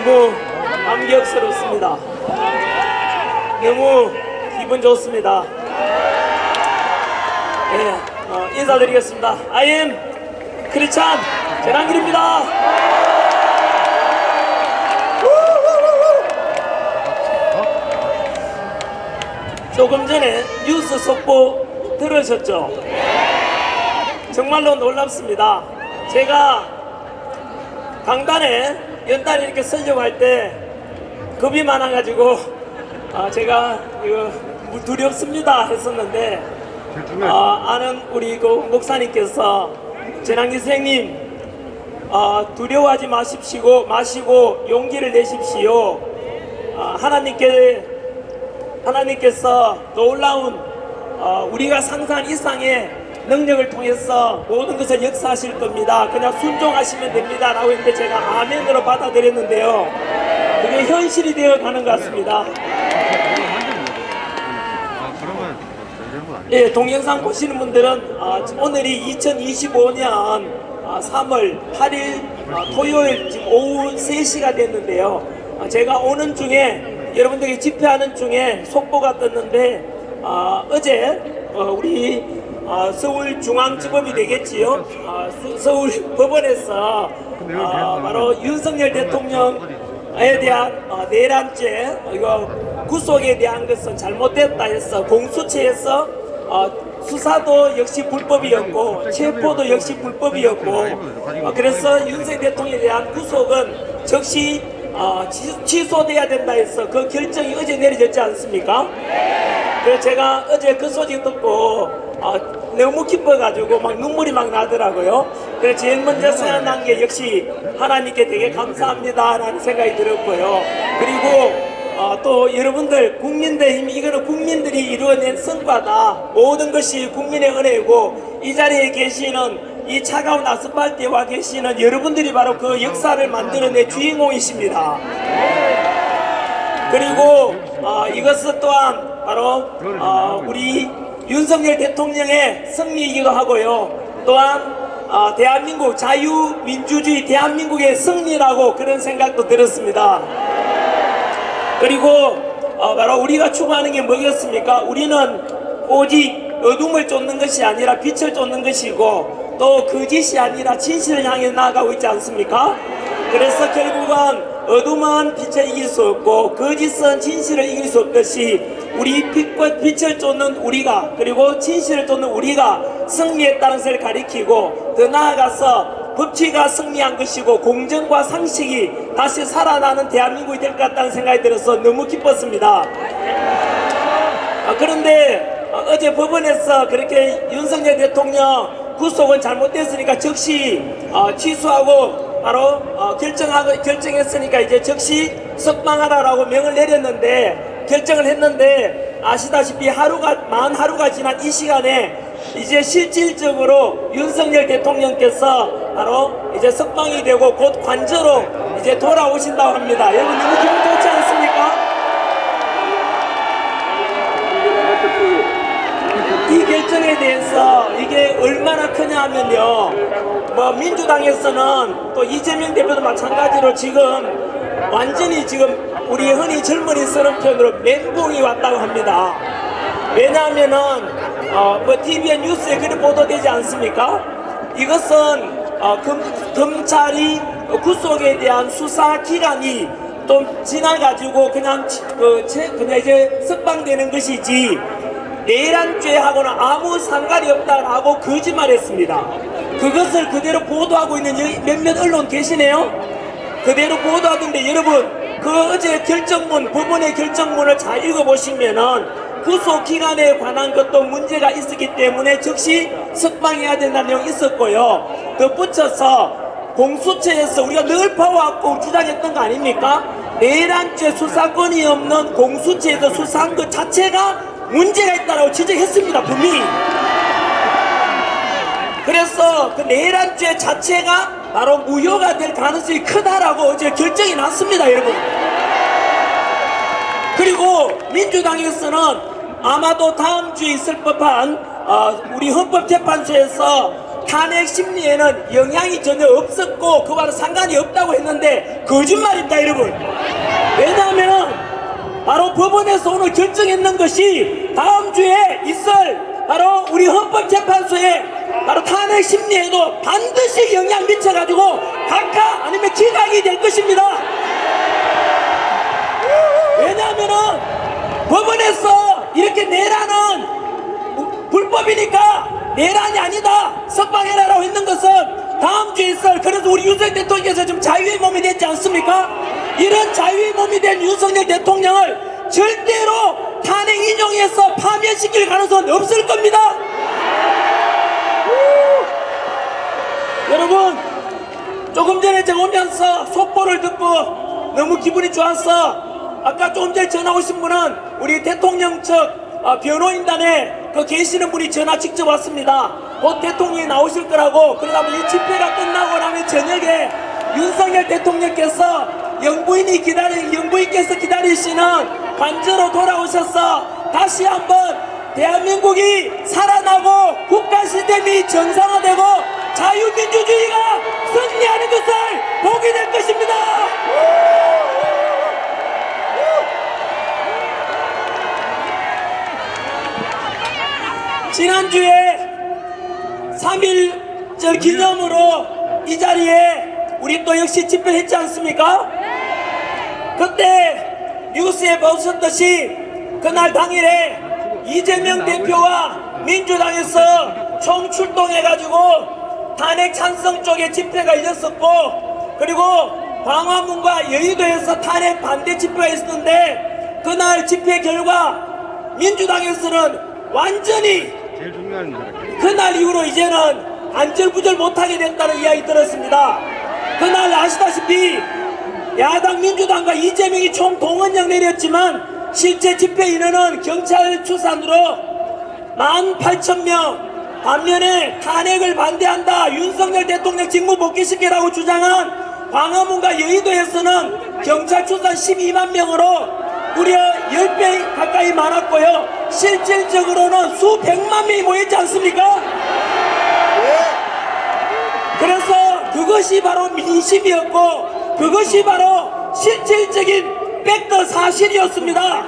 너무 감격스럽습니다. 너무 기분 좋습니다. 네, 인사드리겠습니다. I am 크리스찬 전한길입니다. 조금 전에 뉴스 속보 들으셨죠? 정말로 놀랍습니다. 제가 강단에 연단에 이렇게 서려고 할 때 겁이 많아가지고 제가 이거 두렵습니다 했었는데 아는 우리 그 목사님께서 전한기 선생님 두려워하지 마시고 용기를 내십시오. 하나님께서 놀라운 우리가 상상 이상의 능력을 통해서 모든 것을 역사하실 겁니다. 그냥 순종하시면 됩니다 라고 했는데 제가 아멘으로 받아들였는데요, 그게 현실이 되어 가는 것 같습니다. 예, 동영상 보시는 분들은 오늘이 2025년 3월 8일 토요일 지금 오후 3시가 됐는데요, 제가 오는 중에 여러분들이 집회하는 중에 속보가 떴는데 어제 우리 서울중앙지법이 되겠지요. 서울 법원에서 바로 윤석열 대통령에 대한 내란죄 이거 구속에 대한 것은 잘못됐다 해서 공수처에서 수사도 역시 불법이었고 체포도 역시 불법이었고 그래서 윤석열 대통령에 대한 구속은 즉시 취소돼야 된다 해서 그 결정이 어제 내려졌지 않습니까? 그래서 제가 어제 그 소식 듣고 너무 기뻐가지고 막 눈물이 막 나더라고요. 그래서 제일 먼저 생각난 게 역시 하나님께 되게 감사합니다 라는 생각이 들었고요. 그리고 또 여러분들 국민의힘 이거는 국민들이 이루어낸 성과다. 모든 것이 국민의 은혜고 이 자리에 계시는 이 차가운 아스팔트에 와 계시는 여러분들이 바로 그 역사를 만들어낸 주인공이십니다. 그리고 이것은 또한 바로 우리 윤석열 대통령의 승리이기도 하고요, 또한 대한민국 자유민주주의 대한민국의 승리라고 그런 생각도 들었습니다. 그리고 바로 우리가 추구하는 게 뭐겠습니까? 우리는 오직 어둠을 쫓는 것이 아니라 빛을 쫓는 것이고 또 거짓이 아니라 진실을 향해 나아가고 있지 않습니까? 그래서 결국은 어둠은 빛을 이길 수 없고 거짓은 진실을 이길 수 없듯이 우리 빛을 쫓는 우리가 그리고 진실을 쫓는 우리가 승리했다는 것을 가리키고 더 나아가서 법치가 승리한 것이고 공정과 상식이 다시 살아나는 대한민국이 될 것 같다는 생각이 들어서 너무 기뻤습니다. 그런데 어제 법원에서 그렇게 윤석열 대통령 구속은 잘못됐으니까 즉시 취소하고 바로 결정했으니까 이제 즉시 석방하라라고 명을 내렸는데 결정을 했는데 아시다시피 40하루가 지난 이 시간에 이제 실질적으로 윤석열 대통령께서 바로 이제 석방이 되고 곧 관저로 이제 돌아오신다고 합니다. 여러분 너무 기분 좋지 않습니까? 이 결정에 대해서 이게 얼마나 크냐 하면요, 민주당에서는 또 이재명 대표도 마찬가지로 지금 완전히 지금 우리 흔히 젊은이 쓰는 편으로 멘붕이 왔다고 합니다. 왜냐하면은 TVN 뉴스에 그렇게 보도되지 않습니까? 이것은 검찰이 구속에 대한 수사 기간이 좀 지나가지고 그냥 이제 석방되는 것이지 내란죄하고는 아무 상관이 없다라고 거짓말했습니다. 그것을 그대로 보도하고 있는 몇몇 언론 계시네요. 그대로 보도하던데 여러분 그 어제 법원의 결정문을 잘 읽어보시면은 구속기간에 관한 것도 문제가 있었기 때문에 즉시 석방해야 된다는 내용이 있었고요. 덧붙여서 공수처에서 우리가 늘 봐왔고 주장했던 거 아닙니까? 내란죄 수사권이 없는 공수처에서 수사한 것 자체가 문제가 있다고 지적했습니다, 분명히. 그래서 그 내란죄 자체가 바로 무효가 될 가능성이 크다라고 어제 결정이 났습니다, 여러분. 그리고 민주당에서는 아마도 다음 주에 있을 법한 우리 헌법재판소에서 탄핵 심리에는 영향이 전혀 없었고 그와는 상관이 없다고 했는데 거짓말입니다, 여러분. 왜냐하면 바로 법원에서 오늘 결정했는 것이 다음 주에 있을 바로 우리 헌법재판소에 바로 탄핵 심리에도 반드시 영향 미쳐가지고 각하 아니면 기각이 될 것입니다. 왜냐하면은 법원에서 이렇게 내란은 불법이니까 내란이 아니다, 석방해라라고 했는 것은 다음 주에 있을, 그래서 우리 윤석열 대통령께서 지금 자유의 몸이 됐지 않습니까? 이런 자유의 몸이 된 윤석열 대통령을 절대로 탄핵 인용해서 파면시킬 가능성은 없을 겁니다. 여러분, 조금 전에 제가 오면서 속보를 듣고 너무 기분이 좋았어. 아까 조금 전에 전화 오신 분은 우리 대통령 측 변호인단에 계시는 분이 전화 직접 왔습니다. 곧 대통령이 나오실 거라고. 그러다 보니 이 집회가 끝나고 나면 저녁에 윤석열 대통령께서 영부인께서 기다리시는 관저로 돌아오셔서 다시 한번 대한민국이 살아나고 국가 시스템이 정상화되고 자유민주주의가 승리하는 것을 보게 될 것입니다. 지난주에 3.1절 기념으로 이 자리에 우리 또 역시 집회를 했지 않습니까? 그때 뉴스에 보셨듯이 그날 당일에 이재명 대표와 민주당에서 총출동해가지고 탄핵 찬성 쪽에 집회가 열렸었고, 그리고 광화문과 여의도에서 탄핵 반대 집회가 있었는데 그날 집회 결과 민주당에서는 완전히 그날 이후로 이제는 안절부절 못하게 됐다는 이야기 들었습니다. 그날 아시다시피 야당 민주당과 이재명이 총동원령 내렸지만 실제 집회 인원은 경찰 추산으로 18,000명, 반면에 탄핵을 반대한다, 윤석열 대통령 직무 복귀시키라고 주장한 광화문과 여의도에서는 경찰 추산 12만 명으로 무려 10배 가까이 많았고요. 실질적으로는 수백만 명이 모였지 않습니까? 그래서 그것이 바로 민심이었고 그것이 바로 실질적인 팩트 사실이었습니다.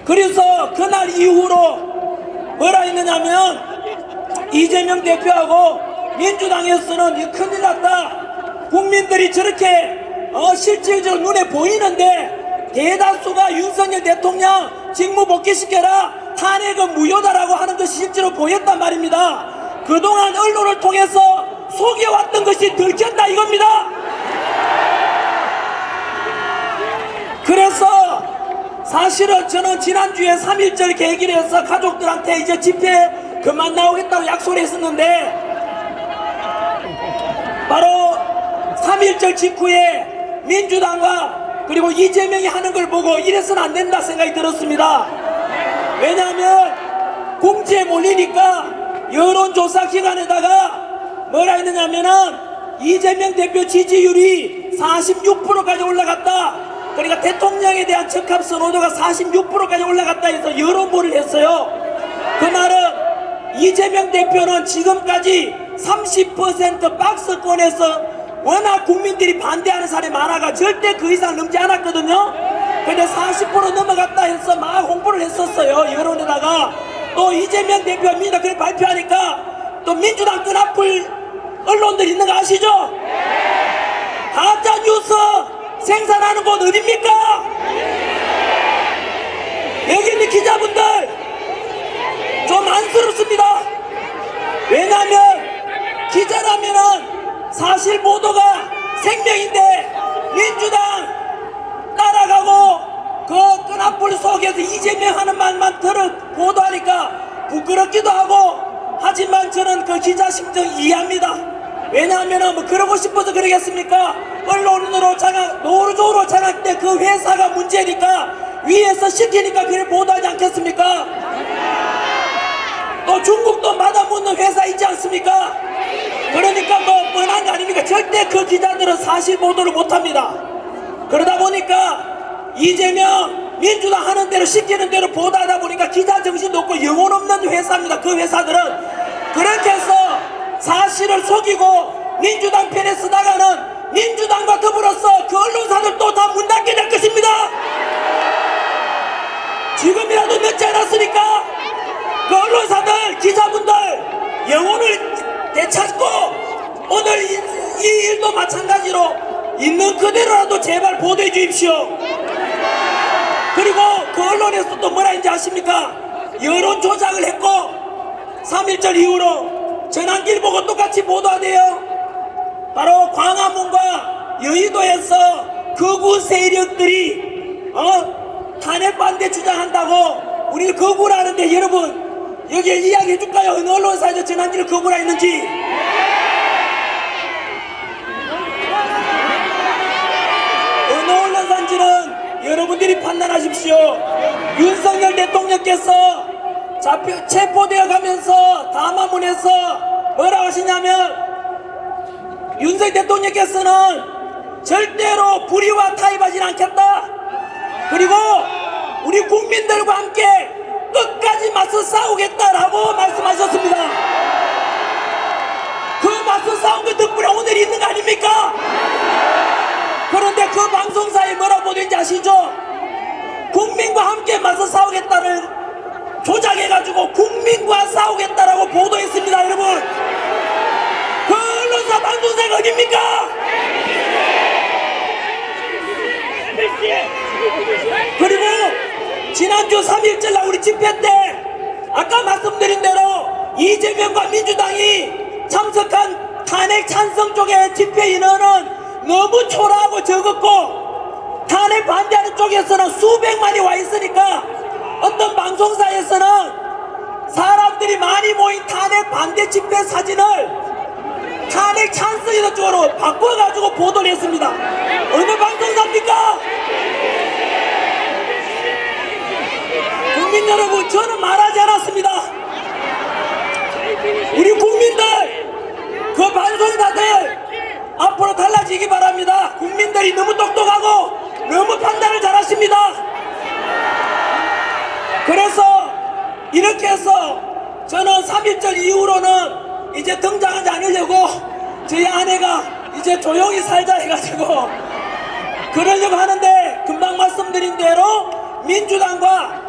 그래서 그날 이후로 뭐라 했느냐면 이재명 대표하고 민주당에서는 이거 큰일 났다, 국민들이 저렇게 실질적으로 눈에 보이는데 대다수가 윤석열 대통령 직무 복귀시켜라, 탄핵은 무효다라고 하는 것이 실제로 보였단 말입니다. 그동안 언론을 통해서 속여왔던 것이 들켰다 이겁니다. 그래서 사실은 저는 지난주에 3.1절 계기를 해서 가족들한테 이제 집회 그만 나오겠다고 약속을 했었는데 바로 3.1절 직후에 민주당과 그리고 이재명이 하는 걸 보고 이래서는 안 된다 생각이 들었습니다. 왜냐하면 공지에 몰리니까 여론조사 기관에다가 뭐라 했느냐면은 이재명 대표 지지율이 46%까지 올라갔다, 그러니까 대통령에 대한 적합 선호도가 46%까지 올라갔다 해서 여론보를 했어요. 그 말은 이재명 대표는 지금까지 30% 박스권에서 워낙 국민들이 반대하는 사람이 많아가 절대 그 이상 넘지 않았거든요. 근데 40% 넘어갔다 해서 막 홍보를 했었어요, 여론에다가. 또 이재명 대표가 민주당 그렇게 발표하니까 또 민주당 끈앞을 언론들 있는 거 아시죠? 가짜 뉴스 생산하는 곳 어딥니까? 여기 있는 기자분들 좀 안쓰럽습니다. 왜냐하면 기자라면은 사실 보도가 생명인데 민주당 따라가고 그 끈앞불 속에서 이재명 하는 말만 보도하니까 부끄럽기도 하고, 하지만 저는 그 기자 심정 이해합니다. 왜냐하면 뭐 그러고 싶어서 그러겠습니까? 언론으로 노조로 장악된 그 회사가 문제니까 위에서 시키니까 그걸 보도하지 않겠습니까? 또 중국도 받아묻는 회사 있지 않습니까? 그러니까 뭐 뻔한 거 아닙니까? 절대 그 기자들은 사실 보도를 못합니다. 그러다 보니까 이재명 민주당 하는 대로 시키는 대로 보도하다 보니까 기자 정신도 없고 영혼 없는 회사입니다. 그 회사들은 그렇게 해서 사실을 속이고 민주당 편에 쓰다가는 민주당과 더불어서 그 언론사들 또 다 문 닫게 될 것입니다. 지금이라도 늦지 않았으니까 그 언론사들 기자분들 영혼을 되찾고 오늘 이 일도 마찬가지로 있는 그대로라도 제발 보도해 주십시오. 그리고 그 언론에서 또 뭐라 했는지 아십니까? 여론 조작을 했고 3.1절 이후로 전환길 보고 똑같이 보도하대요. 바로 광화문과 여의도에서 극우 세력들이 탄핵 반대 주장한다고 우리를 극우라 하는데 여러분 여기에 이야기해 줄까요? 어느 언론사에서 전환길을 극우라 했는지. 어느 언론사인지는 여러분들이 판단하십시오. 윤석열 대통령께서 체포되어 가면서 담화문에서 뭐라고 하시냐면 윤석열 대통령께서는 절대로 불의와 타협하지 않겠다. 그리고 우리 국민들과 함께 끝까지 맞서 싸우겠다라고 말씀하셨습니다. 그 맞서 싸운 그 덕분에 오늘 있는 거 아닙니까? 그런데 그 방송사에 뭐라고 보도했는지 아시죠? 국민과 함께 맞서 싸우겠다를 조작해가지고 국민과 싸우겠다라고 보도했습니다. 여러분 그 언론사 방송사가 어딥니까? 그리고 지난주 3.1절 날 우리 집회 때 아까 말씀드린 대로 이재명과 민주당이 참석한 탄핵 찬성 쪽의 집회 인원은 너무 초라하고 적었고 탄핵 반대하는 쪽에서는 수백만이 와 있으니까 어떤 방송사에서는 사람들이 많이 모인 탄핵 반대 집회 사진을 탄핵 찬성이라는 쪽으로 바꿔가지고 보도를 했습니다. 어느 방송사입니까? 국민 여러분 저는 말하지 않았습니다. 우리 국민들 그 방송사들 앞으로 달라지기 바랍니다. 국민들이 너무 똑똑하고 너무 판단을 잘하십니다. 그래서 이렇게 해서 저는 3.1절 이후로는 이제 등장하지 않으려고 저희 아내가 이제 조용히 살자 해가지고 그러려고 하는데 금방 말씀드린 대로 민주당과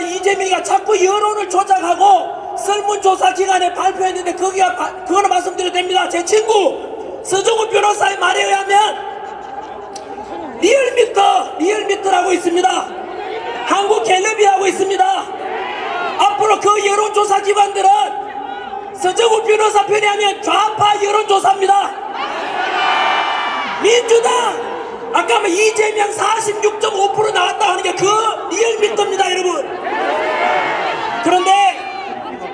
이재명이가 자꾸 여론을 조작하고 설문조사 기간에 발표했는데 그거는 말씀드려도 됩니다. 제 친구 서정우 변호사의 말에 의하면 리얼미터라고 있습니다. 한국갤럽이 하고 있습니다. 앞으로 그 여론조사 기관들은 서정우 변호사 편에 하면 좌파 여론조사입니다. 민주당 아까 이재명 46.5% 나왔다 하는 게 그 리얼미터입니다. 여러분 그런데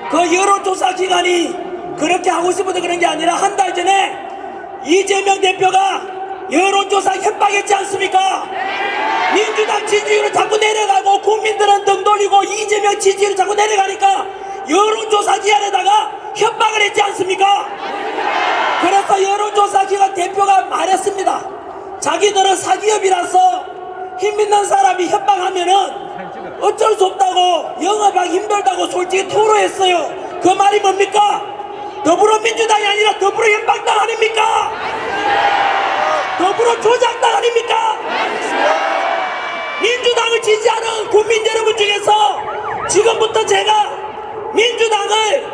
그 여론조사 기관이 그렇게 하고 싶어서 그런 게 아니라 한 달 전에 이재명 대표가 여론조사 협박했지 않습니까? 민주당 지지율은 자꾸 내려가고 국민들은 등 돌리고 이재명 지지율이 자꾸 내려가니까 여론조사 기관에다가 협박을 했지 않습니까? 그래서 여론조사 기관 대표가 말했습니다. 자기들은 사기업이라서 힘있는 사람이 협박하면은 어쩔 수 없다고 영업하기 힘들다고 솔직히 토로했어요. 그 말이 뭡니까? 더불어민주당이 아니라 더불어 협박당 아닙니까? 더불어 조작당 아닙니까? 민주당을 지지하는 국민 여러분 중에서 지금부터 제가 민주당을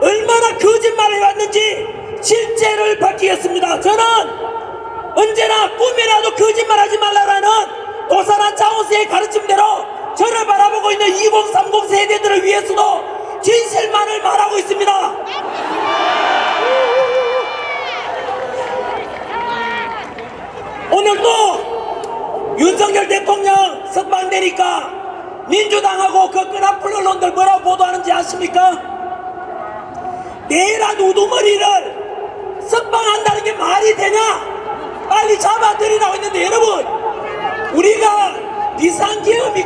얼마나 거짓말을 해왔는지 실제를 밝히겠습니다. 저는 언제나 꿈이라도 거짓말하지 말라라는 도산한 차오스의 가르침대로 저를 바라보고 있는 2030 세대들을 위해서도 진실만을 말하고 있습니다. 오늘도 윤석열 대통령 석방되니까 민주당하고 그 끈앞을 언론들 뭐라고 보도하는지 아십니까? 내란 우두머리를 석방한다는 게 말이 되냐? 빨리 잡아들이라고 했는데 여러분 우리가 비상기업이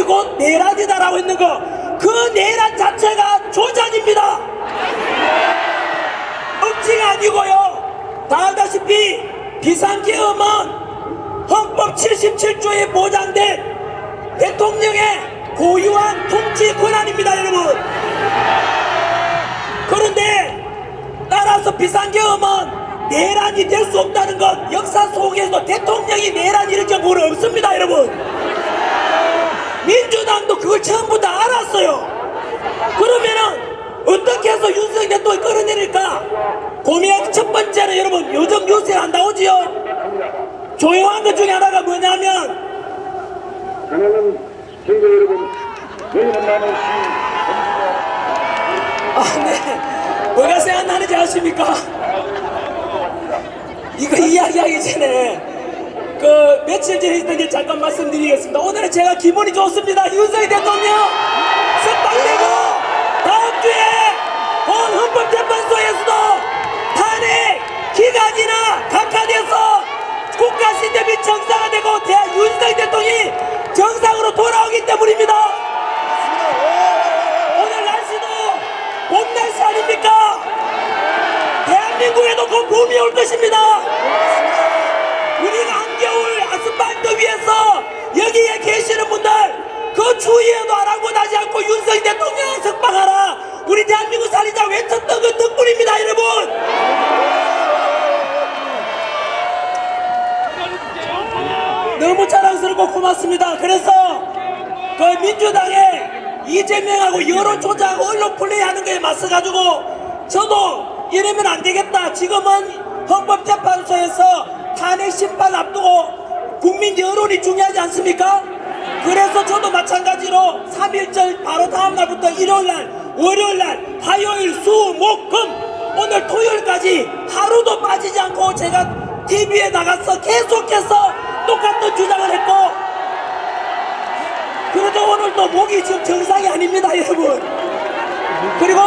곧 내란이다라고 했는 거 그 내란 자체가 조작입니다. 억지가 아니고요. 다 알다시피 비상계엄은 헌법 77조에 보장된 대통령의 고유한 통치 권한입니다, 여러분. 그런데 따라서 비상계엄은 내란이 될 수 없다는 것, 역사 속에서 대통령이 내란 일으킨 적은 없습니다, 여러분. 민주당도 그걸 전부 다 알았어요. 그러면은 어떻게 해서 윤석열 대통령이 끌어내릴까? 고민의 첫 번째는 여러분, 요즘 뉴스에 안 나오지요? 조용한 것 중에 하나가 뭐냐면, 사랑하는 선거 여러분, 여러분 남은 네. 뭐가 생각나는지 아십니까? 이거 이야기하기 전에 며칠 전에 있던 게 잠깐 말씀드리겠습니다. 오늘은 제가 기분이 좋습니다. 윤석열 대통령 석방되고 다음 주에 본 헌법재판소에서도 탄핵 기간이나 각하돼서 국가 시스템이 정상화되고 윤석열 대통령이 정상으로 돌아오기 때문입니다. 오늘 날씨도 봄 날씨 아닙니까? 대한민국에도 곧 봄이 올 것입니다. 우리가 한겨울 아스팔트 위에서 여기에 계시는 분들 그 추위에도 아랑곳하지 않고 윤석열 대통령 석방하라, 우리 대한민국 살리자 외쳤던 그 덕분입니다, 여러분. 너무 자랑스럽고 고맙습니다. 그래서 그 민주당의 이재명하고 여론 조작하고 언론 플레이하는 거에 맞서가지고 저도 이러면 안 되겠다. 지금은 헌법재판소에서 탄핵 심판 앞두고 국민 여론이 중요하지 않습니까? 그래서 저도 마찬가지로 3.1절 바로 다음 날부터 일요일날, 월요일날, 화요일, 수, 목, 금 오늘 토요일까지 하루도 빠지지 않고 제가 TV에 나가서 계속해서 똑같은 주장을 했고, 그래도 오늘도 목이 지금 정상이 아닙니다, 여러분. 그리고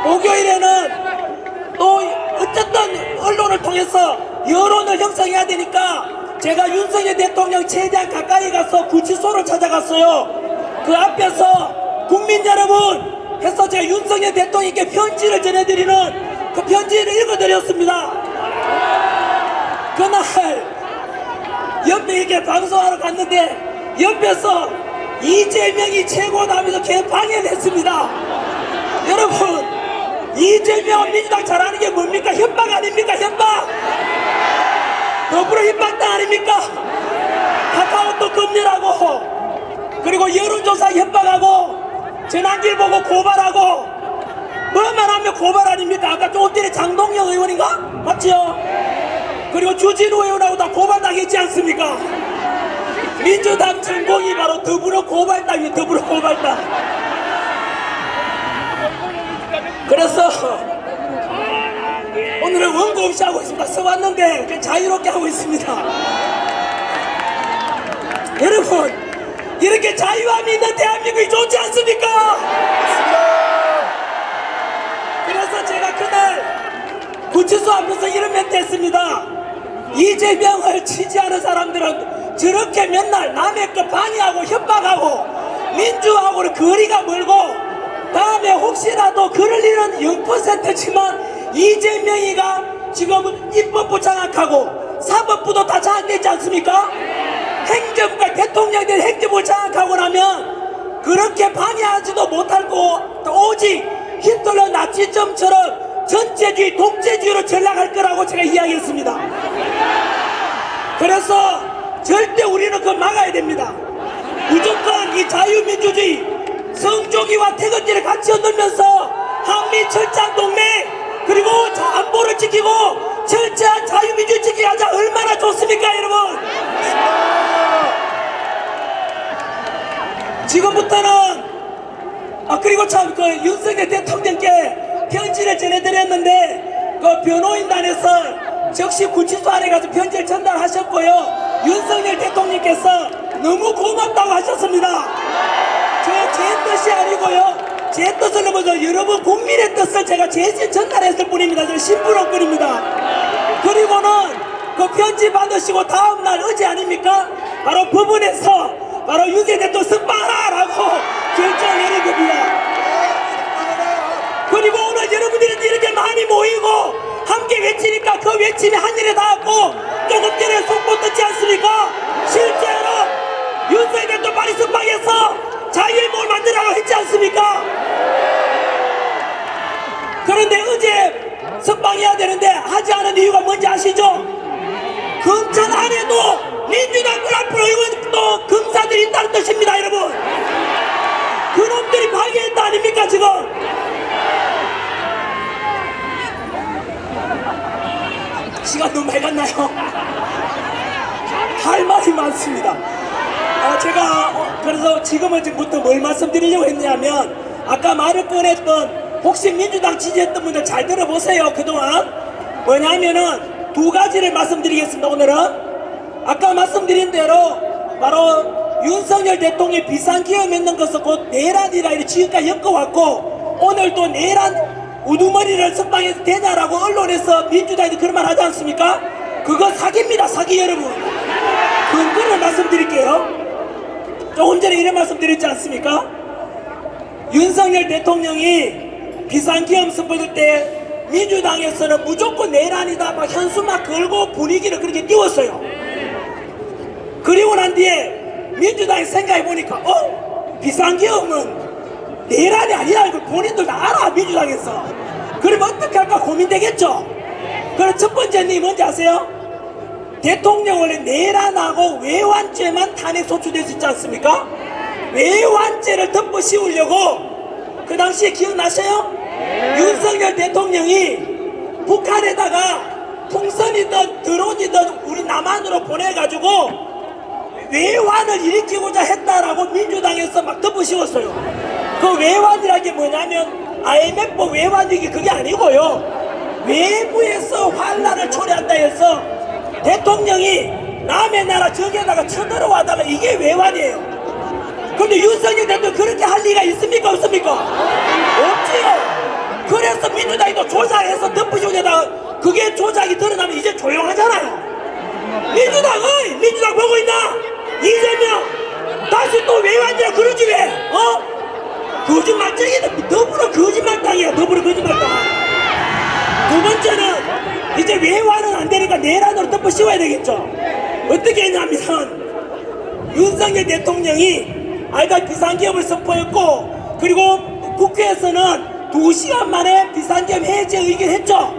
목요일에는 또 어쨌든 언론을 통해서 여론을 형성해야 되니까 제가 윤석열 대통령 최대한 가까이 가서 구치소를 찾아갔어요. 그 앞에서 국민 여러분 해서 제가 윤석열 대통령께 편지를 전해드리는 그 편지를 읽어드렸습니다. 그날 옆에 이렇게 방송하러 갔는데 옆에서 이재명이 최고다 하면서 계속 방해를 했습니다. 여러분, 이재명 민주당 잘하는 게 뭡니까? 협박 아닙니까? 협박! 더불어 협박당 아닙니까? 카카오톡 검열하고, 그리고 여론조사 협박하고, 전환길 보고 고발하고, 뭐만 하면 고발 아닙니까? 아까 조금 전에 장동영 의원인가? 맞지요? 그리고 주진우 의원하고 다 고발당했지 않습니까? 민주당 전공이 바로 더불어 고발당이에요. 더불어 고발당. 그래서 오늘은 원고 없이 하고 있습니다. 써왔는데 그냥 자유롭게 하고 있습니다. 여러분, 이렇게 자유함이 있는 대한민국이 좋지 않습니까? 그래서 제가 그날 구치소 앞에서 이런 멘트 했습니다. 이재명을 지지하는 사람들은 저렇게 맨날 남의 것 방해하고 협박하고 민주하고는 거리가 멀고, 다음에 혹시라도 그럴 일은 0%지만 이재명이가 지금은 입법부 장악하고 사법부도 다 장악되지 않습니까? 행정부가 대통령들 행정부 장악하고 나면 그렇게 방해하지도 못할 거 오직 히틀러 나치즘처럼 전체주의 독재주의로 전락할 거라고 제가 이야기했습니다. 그래서 절대 우리는 그걸 막아야 됩니다. 무조건 이 자유민주주의 성조기와 태극기를 같이 흔들면서 한미 철장 동맹 그리고 안보를 지키고 철저한 자유민주주의 지키기 하자. 얼마나 좋습니까, 여러분? 지금부터는 그리고 참 그 윤석열 대통령께 편지를 전해드렸는데 그 변호인단에서 즉시 구치소 안에 가서 편지를 전달하셨고요. 윤석열 대통령께서 너무 고맙다고 하셨습니다. 제 뜻이 아니고요. 제 뜻을 넘어서 여러분 국민의 뜻을 제가 대신 전달했을 뿐입니다. 저는 심부름꾼입니다. 그리고는 그 편지 받으시고 다음날 어제 아닙니까? 바로 법원에서 바로 윤석열 대통령 석방하라고 결정을 내린 겁니다. 그리고 오늘 여러분들이 이렇게 많이 모이고 함께 강하게 외치니까 그 외침이 하늘에 닿았고 조금 전에 속보 듣지 않습니까? 실제로 윤석열 대통령 파리 석방에서 자유의목을 만들라고 했지 않습니까? 그런데 어제 석방해야 되는데 하지 않은 이유가 뭔지 아시죠? 검찰 안에도 민주당 불합불 의원 또 검사들이 있다는 뜻입니다, 여러분. 그놈들이 파괴했다 아닙니까 지금? 시간 너무 많이 갔나요? 할 말이 많습니다. 제가 그래서 지금은 지금부터 뭘 말씀드리려고 했냐면 아까 말을 꺼냈던 혹시 민주당 지지했던 분들 잘 들어보세요. 그동안 뭐냐면은 두 가지를 말씀드리겠습니다. 오늘은 아까 말씀드린 대로 바로 윤석열 대통령이 비상기업했는 것은 곧 내란이라 이렇게 지금까지 엮어왔고 오늘 또 내란 우두머리를 석방해도 되냐라고 언론에서 민주당이 그런 말 하지 않습니까? 그거 사기입니다, 사기 여러분. 근거를 말씀드릴게요. 조금 전에 이런 말씀 드렸지 않습니까? 윤석열 대통령이 비상기업 선포될 때 민주당에서는 무조건 내란이다 막 현수막 걸고 분위기를 그렇게 띄웠어요. 그리고 난 뒤에 민주당이 생각해보니까 비상기업은 내란이 아니라 이걸 본인들 다 알아, 민주당에서. 그러면 어떻게 할까 고민되겠죠? 그럼 첫 번째 니 뭔지 아세요? 대통령 원래 내란하고 외환죄만 탄핵 소추될 수 있지 않습니까? 외환죄를 덮어 씌우려고 그 당시에 기억나세요? 윤석열 대통령이 북한에다가 풍선이든 드론이든 우리 남한으로 보내가지고 외환을 일으키고자 했다라고 민주당에서 막 덮어 씌웠어요. 그 외환이라는 게 뭐냐면 IMF 외환위기 그게 아니고요. 외부에서 환란을 초래한다 해서 대통령이 남의 나라 저기에다가 쳐들어와다가 이게 외환이에요. 근데 윤석열 대통령 그렇게 할 리가 있습니까 없습니까? 없지요. 그래서 민주당이 또 조작해서 덮으시고다가 그게 조작이 드러나면 이제 조용하잖아요. 민주당 보고 있나? 이재명 다시 또 외환이라 그러지 왜? 거짓말쟁이다. 더불어 거짓말당이야. 더불어 거짓말당. 두 번째는 이제 외환은 안 되니까 내란으로 덮어 씌워야 되겠죠. 어떻게 했냐면 윤석열 대통령이 아이가 비상기업을 선포했고 그리고 국회에서는 2시간 만에 비상기업 해제 의결했죠.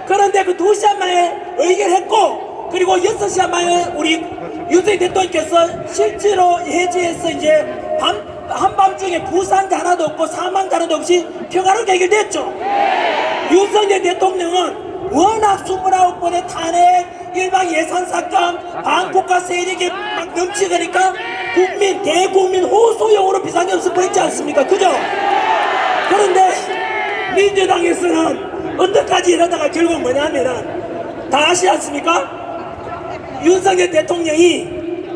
그런데 그 2시간 만에 의결했고 그리고 6시간 만에 우리 윤석열 대통령께서 실제로 해제해서 이제 한밤중에 부상자 하나도 없고 사망자 하나도 없이 평화롭게 해결됐죠. 윤석열 대통령은 워낙 29번의 탄핵, 일방 예산 삭감, 반국가 세력이 막 넘치니까 대국민 호소용으로 비상기업 선포했지 않습니까? 그죠? 그런데 민주당에서는 언제까지 이러다가 결국 뭐냐면은 다 아시지 않습니까? 윤석열 대통령이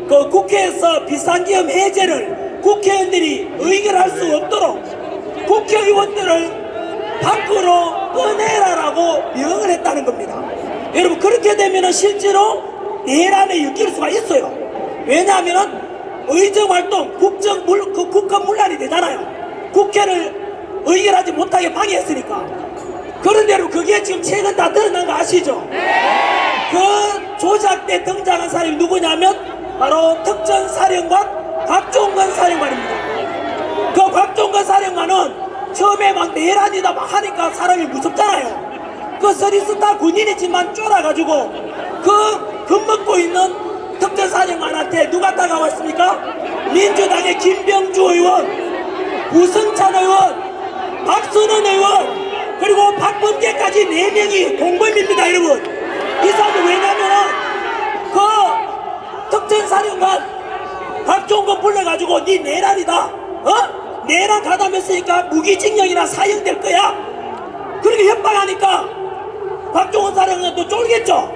그 국회에서 비상기업 해제를 국회의원들이 의결할 수 없도록 국회의원들을 밖으로 꺼내라라고 명을 했다는 겁니다. 여러분 그렇게 되면 실제로 내란에 엮일 수가 있어요. 왜냐하면 의정활동, 국가문란이 되잖아요. 국회를 의결하지 못하게 방해했으니까. 그런데 여러분 그게 지금 최근 다 드러난 거 아시죠? 그 조작 때 등장한 사람이 누구냐면 바로 특전사령관 곽종건 사령관입니다. 그 곽종건 사령관은 처음에 막 내란이다 막 하니까 사람이 무섭잖아요. 그 서리스타 군인이지만 쫄아가지고 그 겁먹고 있는 특전사령관한테 누가 다가왔습니까? 민주당의 김병주 의원, 우승찬 의원, 박선원 의원 그리고 박범계까지 4명이 공범입니다. 여러분 이 사람이 왜냐면은 그 특전사령관 박종건 불러가지고 니 내란이다 내란 가담했으니까 무기징역이나 사형될 거야. 그렇게 협박하니까 박종건 사령관도 쫄겠죠.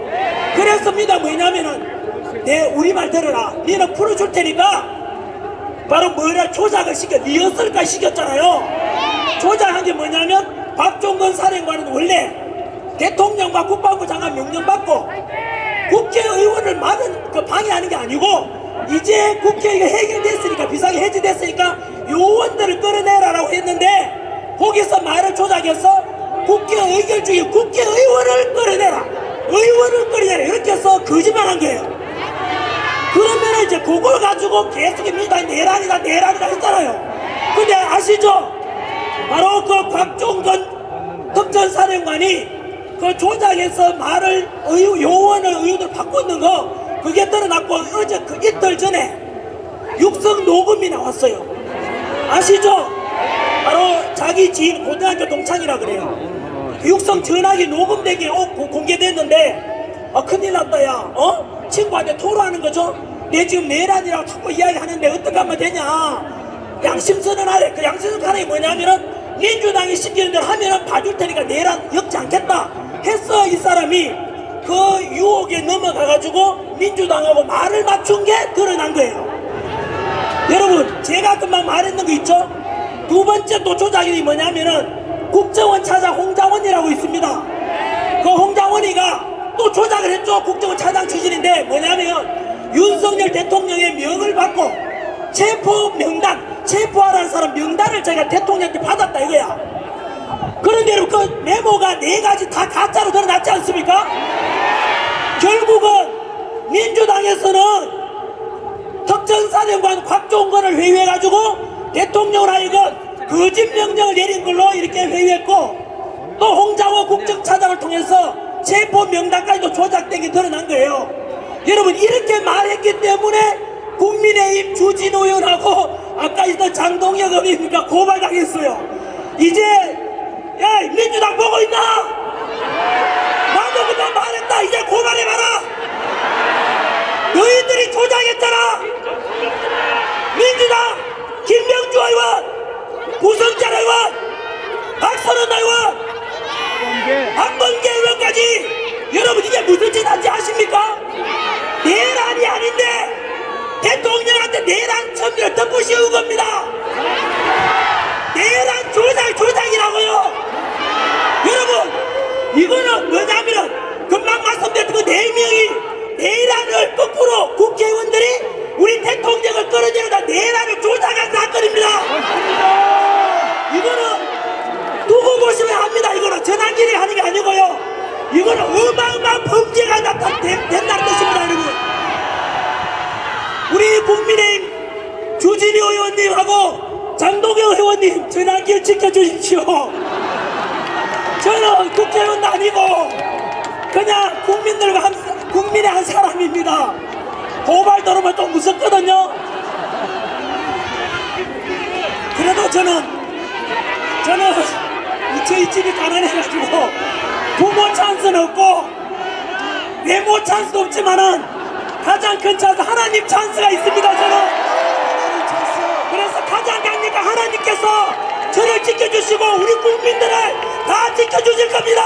그랬습니다. 뭐냐면은 내 우리말 들어라. 니는 풀어줄 테니까 바로 뭐라 조작을 시켜 리허설까지 시켰잖아요. 조작한 게 뭐냐면 박종건 사령관은 원래 대통령과 국방부 장관 명령받고 국회의원을 막은 그 방해하는 게 아니고 이제 국회가 해결됐으니까 비상이 해제됐으니까 요원들을 끌어내라라고 했는데 거기서 말을 조작해서 국회 의결 중에 국회의원을 끌어내라, 의원을 끌어내라, 이렇게 해서 거짓말한 거예요. 그러면 이제 그걸 가지고 계속 민주당이 내란이다 했잖아요. 근데 아시죠? 바로 그 곽종건 특전사령관이 그 조작해서 말을 요원을 의원을 바꾸는 거, 그게 드러났고 어제 그 이틀 전에 육성 녹음이 나왔어요. 아시죠? 바로 자기 지인 고등학교 동창이라 그래요. 육성 전화기 녹음된 게 공개됐는데 큰일 났다 야. 친구한테 토로하는 거죠. 내 지금 내란이라고 자꾸 이야기하는데 어떻게 하면 되냐. 양심선언 하래. 그 양심선언 이 뭐냐면은 민주당이 시키는 대로 하면은 봐줄 테니까 내란 엮지 않겠다 했어. 이 사람이 그 유혹에 넘어가가지고 민주당하고 말을 맞춘 게 드러난 거예요. 여러분, 제가 금방 말했는 거 있죠? 두 번째 또 조작이 뭐냐면은 국정원 차장 홍장원이라고 있습니다. 그 홍장원이가 또 조작을 했죠. 국정원 차장 출신인데 뭐냐면 윤석열 대통령의 명을 받고 체포 명단, 체포하라는 사람 명단을 자기가 대통령한테 받았다 이거야. 그런데 여러분, 그 메모가 4가지 다 가짜로 드러났지 않습니까? 결국은 민주당에서는 특전사령관 곽종건을 회유해가지고 대통령을 하여금 거짓 명령을 내린 걸로 이렇게 회유했고, 또 홍장원 국정차장을 통해서 체포 명단까지도 조작된 게 드러난 거예요. 여러분, 이렇게 말했기 때문에 국민의힘 주진우 의원하고 아까 있던 장동혁 의원이니까 고발당했어요. 이제 야, 민주당 보고 있나? 나도 그만 말했다. 이제 고발해봐라. 너희들이 조작했잖아. 민주당 김명주 의원, 구성철 의원, 박선원 의원, 한번개 의원까지. 여러분, 이게 무슨 짓 한지 아십니까? 내란이 아닌데 대통령한테 내란 첨예를 덮고 씌운 겁니다. 내란 조작이라고요. 여러분, 이거는 뭐냐면은 금방 말씀드렸던 그 4명이 내란을 거꾸로 국회의원들이 우리 대통령을 끌어내려다 내란을 조작한 사건입니다. 이거는 두고 보시면 합니다. 이거는 전환길이 하는 게 아니고요. 이거는 어마어마한 범죄가 된다는 뜻입니다. 여러분, 우리 국민의힘 주진우 의원님하고 장동영 의원님 전환길 지켜주십시오. 저는 국회의원도 아니고 그냥 국민의 한 사람입니다. 고발 들어오면 좀 무섭거든요. 그래도 저는 저희 집이 가난해가지고 부모 찬스는 없고 외모 찬스도 없지만은 가장 큰 찬스 하나님 찬스가 있습니다. 저는 그래서 가장 강력한 하나님께서 저를 지켜주시고 우리 국민들을 다 지켜주실 겁니다.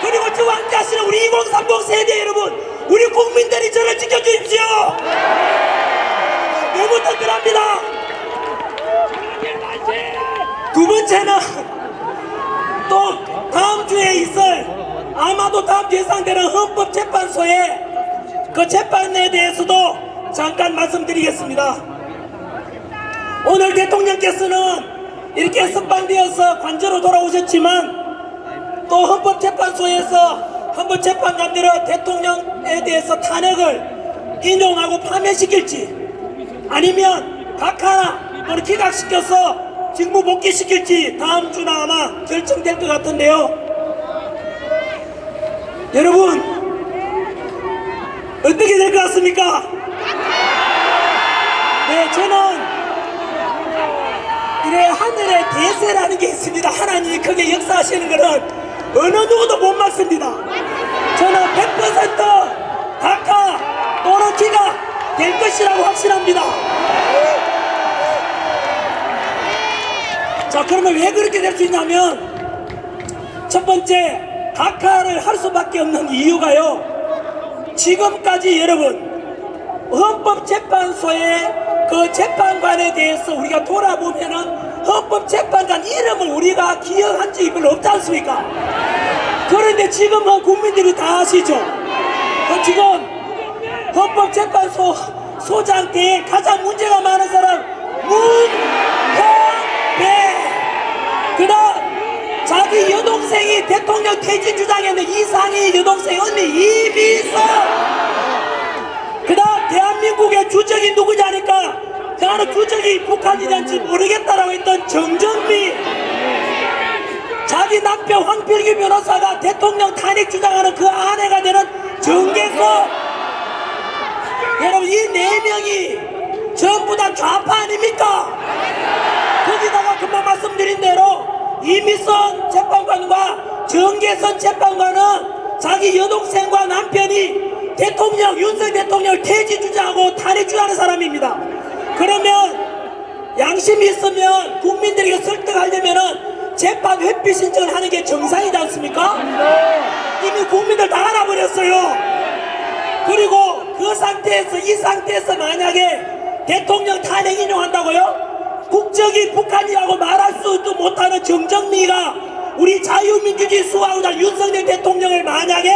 그리고 저 왕자씨는 우리 2030 세대 여러분, 우리 국민들이 저를 지켜주십시오. 네 부탁드립니다. 두 번째는 또 다음 주에 아마도 다음 주에 예상되는 헌법재판소의 그 재판에 대해서도 잠깐 말씀드리겠습니다. 오늘 대통령께서는 이렇게 석방되어서 관저로 돌아오셨지만 또 헌법재판소에서 헌법재판관들은 대통령에 대해서 탄핵을 인용하고 파면시킬지 아니면 각하나 또는 기각시켜서 직무 복귀시킬지 다음 주나 아마 결정될 것 같은데요. 여러분, 어떻게 될 것 같습니까? 네, 저는 이래 하늘에 대세라는 게 있습니다. 하나님이 크게 역사하시는 것은 어느 누구도 못 막습니다. 저는 100% 각하 또는 기각 될 것이라고 확신합니다. 자, 그러면 왜 그렇게 될 수 있냐면, 첫 번째, 각하를 할 수밖에 없는 이유가요, 지금까지 여러분 헌법재판소의 그 재판관에 대해서 우리가 돌아보면은 헌법재판관 이름을 우리가 기억한 적이 별로 없지 않습니까? 그런데 지금은 국민들이 다 아시죠? 지금 헌법재판소 소장대에 가장 문제가 많은 사람 문헌배, 그다음 자기 여동생이 대통령 퇴진 주장했는 이상희 여동생 언니 이미선. 그 다음 대한민국의 주적이 누구지 하니까 나는 주적이 북한이란지 모르겠다라고 했던 정정미. 자기 남편 황필규 변호사가 대통령 탄핵 주장하는 그 아내가 되는 정계석. 여러분 이 네 명이 전부 다 좌파 아닙니까? 거기다가 금방 말씀드린 대로 이미선 재판관과 정계선 재판관은 자기 여동생과 남편이 대통령 윤석열 대통령을 퇴진 주장하고 탄핵 주장하는 사람입니다. 그러면 양심이 있으면 국민들에게 설득하려면은 재판 회피 신청을 하는 게 정상이지 않습니까? 이미 국민들 다 알아버렸어요. 그리고 그 상태에서 이 상태에서 만약에 대통령 탄핵 인용한다고요? 국적이 북한이라고 말할 수도 못하는 정정미가 우리 자유민주주의 수호하고자 윤석열 대통령을 만약에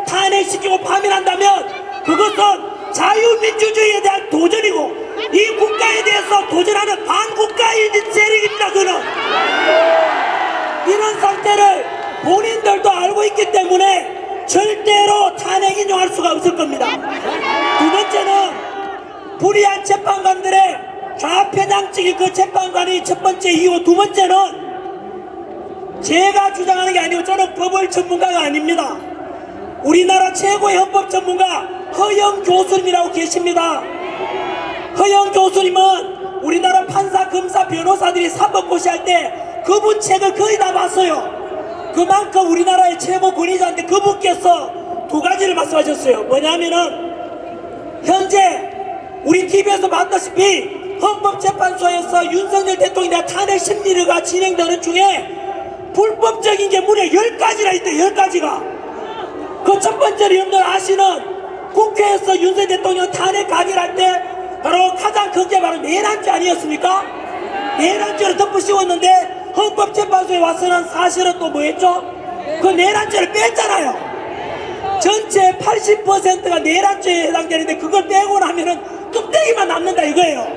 탄핵시키고 파면한다면 그것은 자유민주주의에 대한 도전이고 이 국가에 대해서 도전하는 반국가인 세력입니다. 그는 이런 상태를 본인들도 알고 있기 때문에 절대로 탄핵 인용할 수가 없을 겁니다. 두 번째는 불의한 재판관들의 좌편향적인 그 재판관이 첫 번째 이유. 두 번째는 제가 주장하는 게 아니고 저는 법을 전문가가 아닙니다. 우리나라 최고의 헌법 전문가 허영 교수님이라고 계십니다. 허영 교수님은 우리나라 판사, 검사, 변호사들이 사법고시 할 때 그분 책을 거의 다 봤어요. 그만큼 우리나라의 최고 권위자인데 그분께서 두 가지를 말씀하셨어요. 뭐냐면은 현재 우리 TV에서 봤다시피 헌법재판소에서 윤석열 대통령에 대한 탄핵 심리가 진행되는 중에 불법적인 게 무려 10가지나 있대요. 10가지가. 그 첫 번째로 여러분들 아시는 국회에서 윤석열 대통령 탄핵 가결할 때 바로 가장 큰 게 바로 내란죄 아니었습니까? 내란죄로 덮어 씌웠는데 헌법재판소에 와서는 사실은 또 뭐 했죠? 그 내란죄를 뺐잖아요. 전체 80%가 내란죄에 해당되는데 그걸 빼고 나면은 뚝배기만 남는다 이거예요.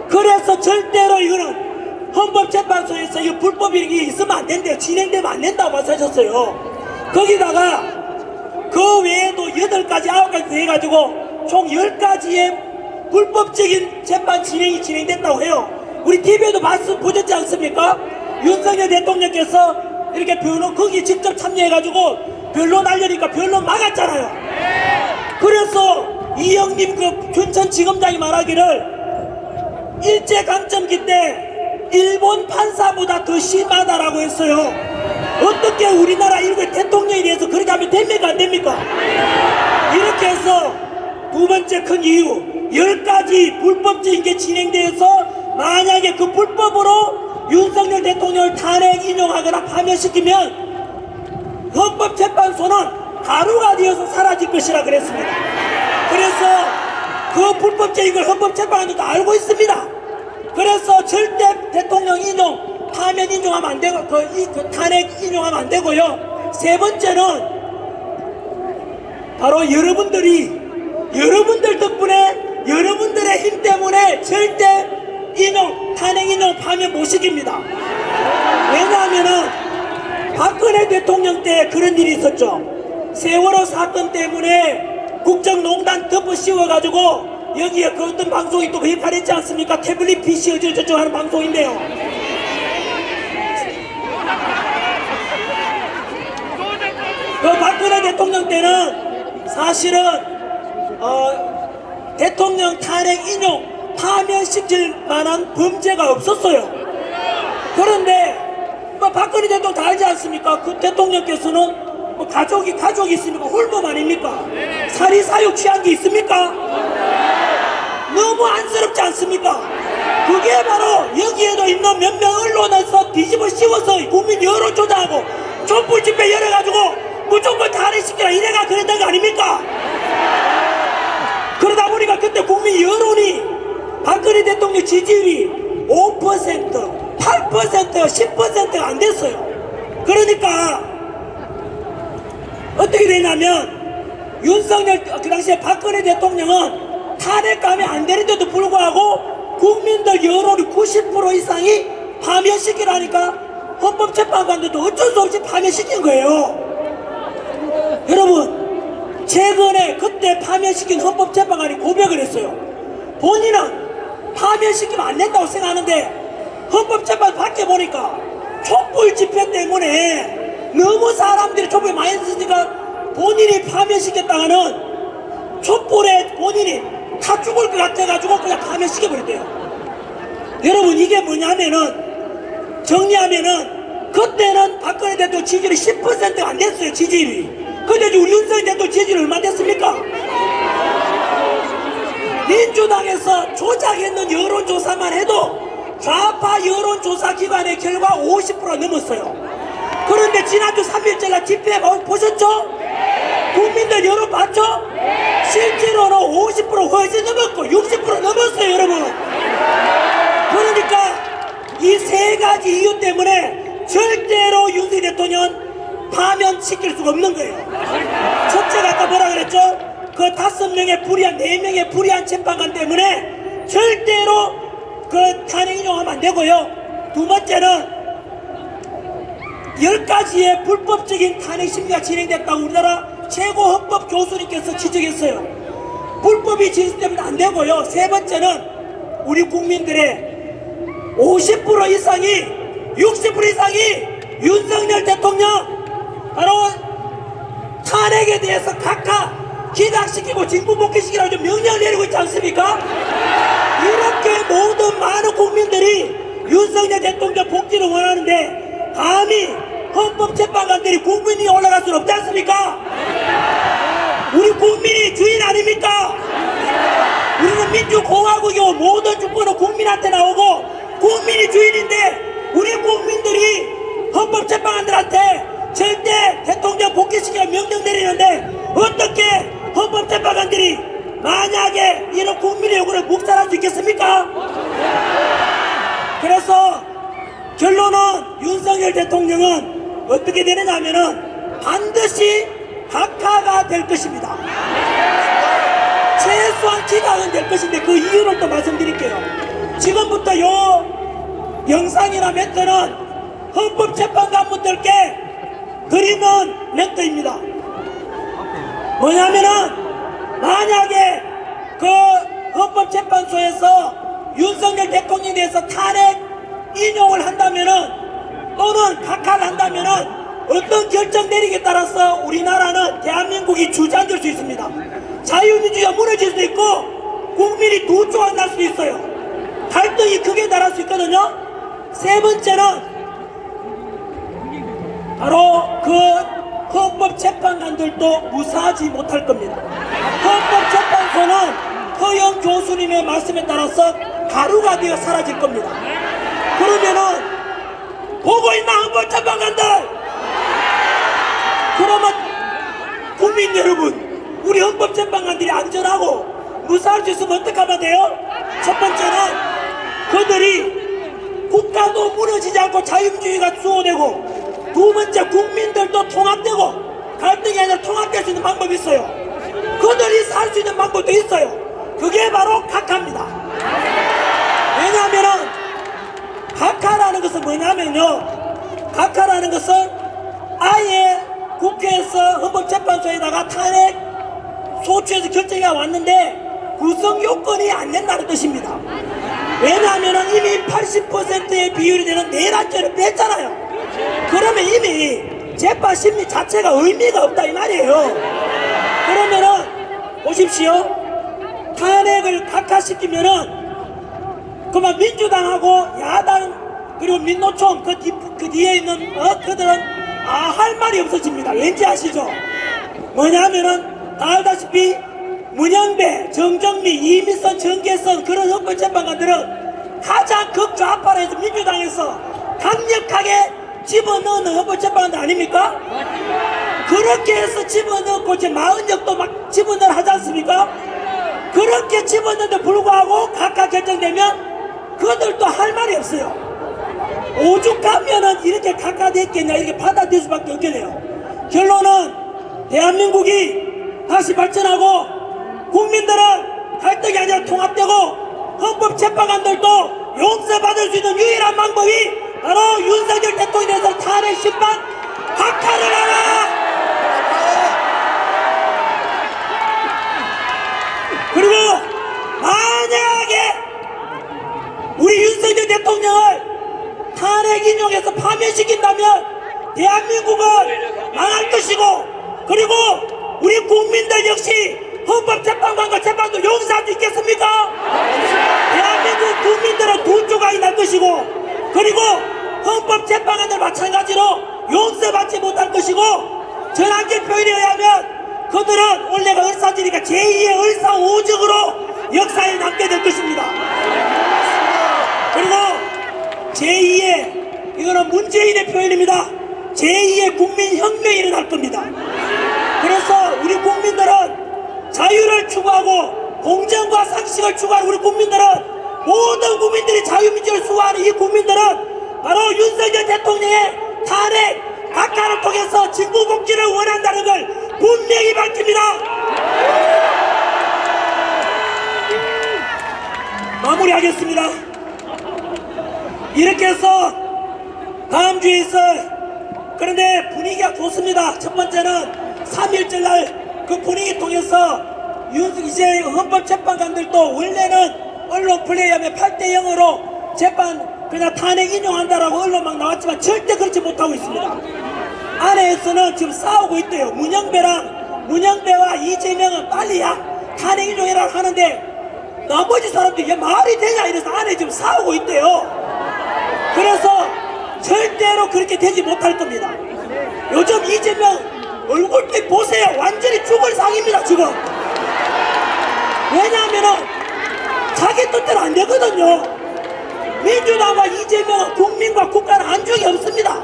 그래서 절대로 이거는 헌법재판소에서 이 불법이 있으면 안 된대요. 진행되면 안 된다고 말씀하셨어요. 거기다가 그 외에도 8가지, 9가지 해가지고 총 10가지의 불법적인 재판 진행이 진행됐다고 해요. 우리 TV에도 말씀 보셨지 않습니까? 윤석열 대통령께서 이렇게 변론 거기 직접 참여해가지고 변론 하려니까 변론 막았잖아요. 그래서 이영림 그 춘천지검장이 말하기를 일제강점기 때 일본 판사보다 더 심하다라고 했어요. 어떻게 우리나라 일국의 대통령에 대해서 그렇게 하면 됩니까 안 됩니까? 이렇게 해서 두 번째 큰 이유 10가지 불법적인 게 진행돼서 만약에 그 불법으로 윤석열 대통령을 탄핵 인용하거나 파면시키면 헌법재판소는 가루가 되어서 사라질 것이라 그랬습니다. 그래서 그 불법적인 걸 헌법재판소도 알고 있습니다. 그래서 절대 대통령 인용, 파면 인용하면 안 되고 그 탄핵 인용하면 안 되고요. 세 번째는 바로 여러분들 덕분에 여러분들의 힘 때문에 절대 탄핵 인용 파면 못 시킵니다. 왜냐하면은 박근혜 대통령 때 그런 일이 있었죠. 세월호 사건 때문에 국정농단 덮어 씌워가지고 여기에 그 어떤 방송이 또 역할했지 않습니까? 태블릿 PC 어쩌고저쩌고 하는 방송인데요. 그 박근혜 대통령 때는 사실은 대통령 탄핵 인용 파면시킬 만한 범죄가 없었어요. 그런데 뭐 박근혜 대통령 다 알지 않습니까? 그 대통령께서는 뭐 가족이 있습니까? 홀몸 아닙니까? 사리사욕 취한 게 있습니까? 너무 안쓰럽지 않습니까? 그게 바로 여기에도 있는 몇몇 언론에서 뒤집어 씌워서 국민 여론 조작하고 촛불 집회 열어가지고 무조건 탄핵시키라 이래가 그랬던 거 아닙니까? 그러다 보니까 그때 국민 여론이 박근혜 대통령 지지율이 5%, 8%, 10%가 안 됐어요. 그러니까 어떻게 되냐면 윤석열 그 당시에 박근혜 대통령은 탄핵감이 안 되는데도 불구하고 국민들 여론이 90% 이상이 파면시키라니까 헌법재판관들도 어쩔 수 없이 파면시킨 거예요. 여러분, 최근에 그때 파면시킨 헌법재판관이 고백을 했어요. 본인은 파면시키면 안 된다고 생각하는데 헌법재판 밖에 보니까 촛불 집회 때문에 너무 사람들이 촛불 많이 했으니까 본인이 파면시켰다가는 촛불에 본인이 다 죽을 것 같아가지고 그냥 파면시켜버렸대요. 여러분, 이게 뭐냐면은 정리하면은 그때는 박근혜 대통령 지지율이 10%가 안 됐어요. 지지율이. 근데 우리 윤석열 대통령 지지율이 얼마 됐습니까? 민주당에서 조작했는 여론조사만 해도 좌파 여론조사기관의 결과 50% 넘었어요. 그런데 지난주 3일절 집회 보셨죠? 국민들 여론 봤죠? 실제로는 50% 훨씬 넘었고 60% 넘었어요, 여러분. 그러니까 이 세 가지 이유 때문에 절대로 윤석열 대통령은 파면시킬 수가 없는 거예요. 첫째가 아까 뭐라 그랬죠? 그 5명의 불의한, 4명의 불의한 재판관 때문에 절대로 그 탄핵 인용하면 안 되고요. 두 번째는 10가지의 불법적인 탄핵 심리가 진행됐다고 우리나라 최고 헌법 교수님께서 지적했어요. 불법이 진행되면 안 되고요. 세 번째는 우리 국민들의 50% 이상이 60% 이상이 윤석열 대통령 바로 탄핵에 대해서 각하 기각시키고 징부복귀시키라고 좀 명령을 내리고 있지 않습니까? 이렇게 모든 많은 국민들이 윤석열 대통령 복귀를 원하는데 감히 헌법재판관들이 국민이 올라갈 수는 없지 않습니까? 우리 국민이 주인 아닙니까? 우리는 민주공화국이고 모든 주권은 국민한테 나오고 국민이 주인인데 우리 국민들이 헌법재판관들한테 절대 대통령 복귀시키라고 명령 내리는데 어떻게 헌법재판관들이 만약에 이런 국민의 요구를 묵살할 수 있겠습니까? 그래서 결론은 윤석열 대통령은 어떻게 되느냐 하면은 반드시 각하가 될 것입니다. 최소한 기각은 될 것인데 그 이유를 또 말씀드릴게요. 지금부터 요 영상이나 멘트는 헌법재판관분들께 드리는 멘트입니다. 뭐냐면은 만약에 그 헌법재판소에서 윤석열 대통령에 대해서 탄핵 인용을 한다면은 또는 각하를 한다면은 어떤 결정 내리기에 따라서 우리나라는 대한민국이 주저앉을 수 있습니다. 자유민주주의가 무너질 수도 있고 국민이 두 조각 날 수도 있어요. 갈등이 크게 달할 수 있거든요. 세 번째는 바로 그 헌법재판관들도 무사하지 못할 겁니다. 헌법재판소는 허영 교수님의 말씀에 따라서 가루가 되어 사라질 겁니다. 그러면은 보고 있나 헌법재판관들? 그러면 국민 여러분, 우리 헌법재판관들이 안전하고 무사할 수 있으면 어떻게 하면 돼요? 첫 번째는 그들이 국가도 무너지지 않고 자유민주주의가 수호되고, 두 번째 국민들도 통합되고 갈등이 아니라 통합될 수 있는 방법이 있어요. 그들이 살 수 있는 방법도 있어요. 그게 바로 각하입니다. 왜냐하면은 각하라는 것은 뭐냐면요, 각하라는 것은 아예 국회에서 헌법재판소에다가 탄핵 소추에서 결정이 왔는데 구성 요건이 안 된다는 뜻입니다. 왜냐하면 이미 80%의 비율이 되는 내란죄를 뺐잖아요. 그러면 이미 재판 심리 자체가 의미가 없다 이 말이에요. 그러면은 보십시오, 탄핵을 각하시키면은 그만 민주당하고 야당 그리고 민노총 그 뒤에 있는 그들은 할 말이 없어집니다. 왠지 아시죠? 뭐냐면은 다 알다시피 문영배, 정정미, 이미선, 정계선 그런 헌법재판관들은 가장 극좌파로 해서 민주당에서 강력하게 집어넣는 헌법재판관들 아닙니까? 그렇게 해서 집어넣고 제 40역도 막 집어넣어 하지 않습니까? 그렇게 집어넣는데 불구하고 각각 결정되면 그들도 할 말이 없어요. 오죽하면은 이렇게 각하됐겠냐, 이렇게 받아들일 수밖에 없게 돼요. 결론은 대한민국이 다시 발전하고 국민들은 갈등이 아니라 통합되고 헌법재판관들도 용서받을 수 있는 유일한 방법이 바로 윤석열 대통령에서 탄핵 심판 각하를 하라. 그리고 만약에 우리 윤석열 대통령을 탄핵 인용해서 파면시킨다면 대한민국은 망할 것이고, 그리고 우리 국민들 역시 헌법재판관과 재판도 용서할 수 있겠습니까? 대한민국 국민들은 두 조각이 날 것이고, 그리고 헌법재판관들 마찬가지로 용서받지 못할 것이고, 전환기 표현에 의하면 그들은 원래가 을사지니까 제2의 을사오적으로 역사에 남게 될 것입니다. 그리고 제2의, 이거는 문재인의 표현입니다. 제2의 국민혁명이 일어날 겁니다. 그래서 우리 국민들은 자유를 추구하고 공정과 상식을 추구하는 우리 국민들은, 모든 국민들이 자유민주를 수호하는 이 국민들은 바로 윤석열 대통령의 탄핵 각하를 통해서 직무복귀를 원한다는 걸 분명히 밝힙니다. 마무리하겠습니다. 이렇게 해서 다음 주에 있을, 그런데 분위기가 좋습니다. 첫 번째는 3일절 날 그 분위기 통해서 이제 헌법재판관들도 원래는 언론 플레이에 하면 8대0으로 재판 그냥 탄핵 인용한다라고 언론 막 나왔지만 절대 그렇지 못하고 있습니다. 안에서는 지금 싸우고 있대요. 문영배와 이재명은 빨리야 탄핵 인용해라 하는데 나머지 사람들이 야 말이 되냐 이래서 안에 지금 싸우고 있대요. 그래서 절대로 그렇게 되지 못할 겁니다. 요즘 이재명 얼굴빛 보세요. 완전히 죽을 상입니다 지금. 왜냐하면은 자기 뜻대로 안 되거든요. 민주당과 이재명은 국민과 국가는 안중이 없습니다.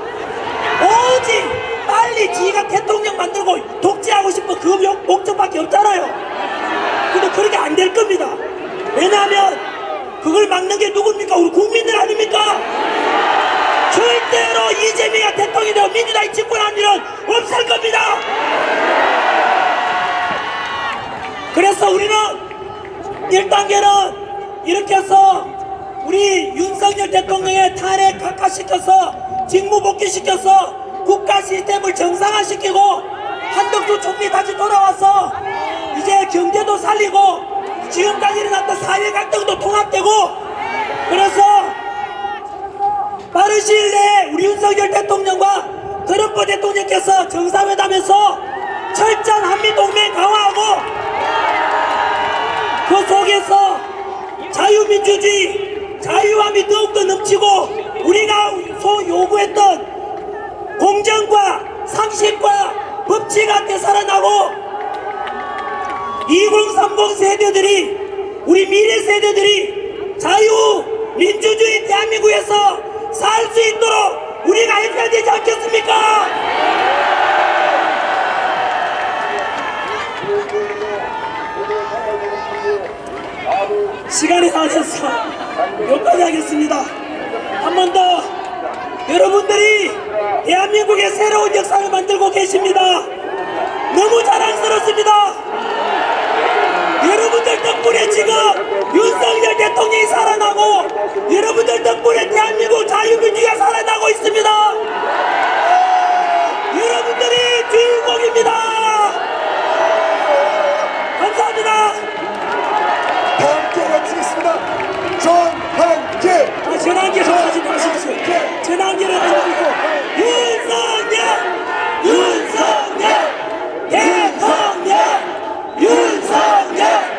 오직 빨리 지가 대통령 만들고 독재하고 싶은 그 목적밖에 없잖아요. 근데 그렇게 안 될 겁니다. 왜냐하면 그걸 막는 게 누굽니까? 우리 국민들 아닙니까? 절대로 이재명이 대통령이 되고 민주당이 집권하는 일은 없을 겁니다. 그래서 우리는 1단계는 이렇게 해서 우리 윤석열 대통령의 탄핵 각하시켜서 직무복귀시켜서 국가 시스템을 정상화시키고 한덕수 총리 다시 돌아와서 이제 경제도 살리고 지금까지 일어났던 사회 갈등도 통합되고, 그래서 빠른 시일 내에 우리 윤석열 대통령과 트럼프 대통령께서 정상회담에서 철저한 한미동맹 강화하고 그 속에서 자유민주주의, 자유함이 더욱더 넘치고 우리가 요구했던 공정과 상식과 법치가 되살아나고 2030 세대들이, 우리 미래 세대들이 자유민주주의 대한민국에서 살 수 있도록 우리가 해줘야 되지 않겠습니까? 시간이 다 돼서 여기까지 하겠습니다. 한 번 더 여러분들이 대한민국의 새로운 역사를 만들고 계십니다. 너무 자랑스럽습니다. 여러분들 덕분에 지금 윤석열 대통령이 살아나고 여러분들 덕분에 대한민국 자유민주주의가 살아나고 있습니다. 여러분들이 주인공입니다. 감사합니다.